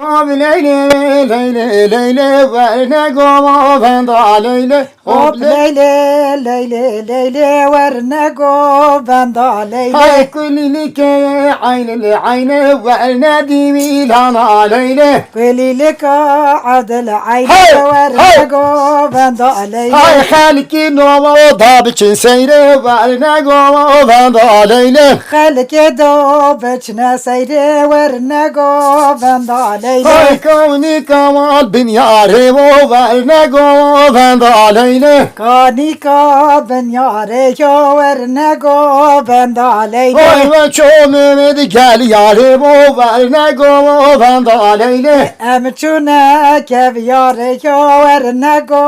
Abi Leyle Leyle Leyle verne goma venda Leyle Hop Leyle Leyle Leyle verne go benda Leyle. Hay kulilike aynı aynı verne dimi lana Leyle Kulilika adel ayne Hey, verne hey. go benda Leyle. Hay halki nova da biçin seyre verne goma venda Leyle Halke do beçne seyre verne go benda Leyle. Hay kavni kamal bin yare vo verne goma venda Leyle Kanika ben yare yo verne go benda Leyle. Hay ve çoğumedi gel yare vo verne goma venda Leyle Emçune kev yare yo verne go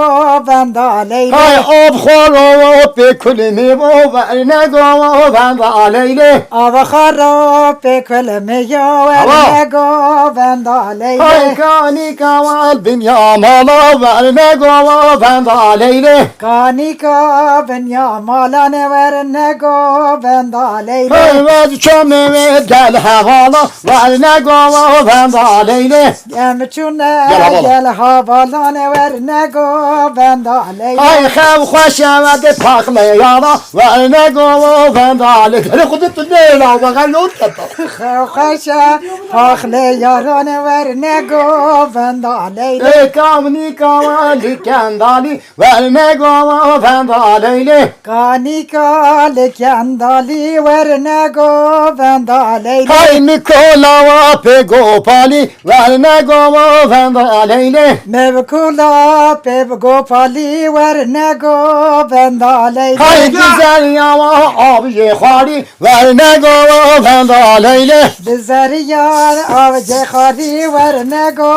benda Leyle. Hay ab kholo pe kulimi vo verne goma venda Leyle Ava kharo pe kulme yo verne go benda Hay Leyle. kani kamal bin yamala verne goma venda Leyle Kanika ben yamalane verne go benda Leyle. Hay ve çoğumedi gel havala verne goma venda Leyle Emçune Gel havalı. gel havalane verne go benda Leyle. Hay xev xoşevet pakle yana verne goma venda Leyle Hele kudut ne la bakan yok Khawkasha pakhle yarane verne go benda Leyle. Ey kamni kamali kendali verne goma venda Leyle Kanika lekyandali verne go benda Leyle. Hay Nikolava pe gopali verne goma venda Leyle Mevkula pev gopali verne go benda Leyle. Hay güzel yama abiye khali verne goma venda Leyle Bizariyan avce khari verne go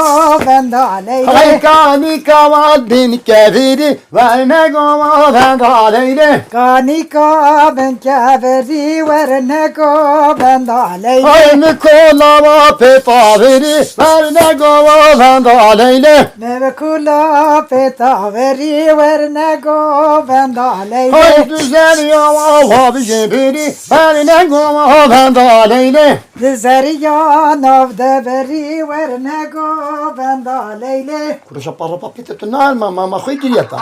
benda Hay Leyle. kani kamal bin keviri verne goma venda Leyle Kanika ben kaveri verne go benda Leyle. Hay Nikolava pe taviri verne goma venda Leyle Mevkula petaveri verne go benda Leyle. Hay güzel yama abiye biri verne goma venda Leyle Bizariyan avde beri verne go benda Leyle. Kuruşa para papite tunar mama ma khoy kiriyata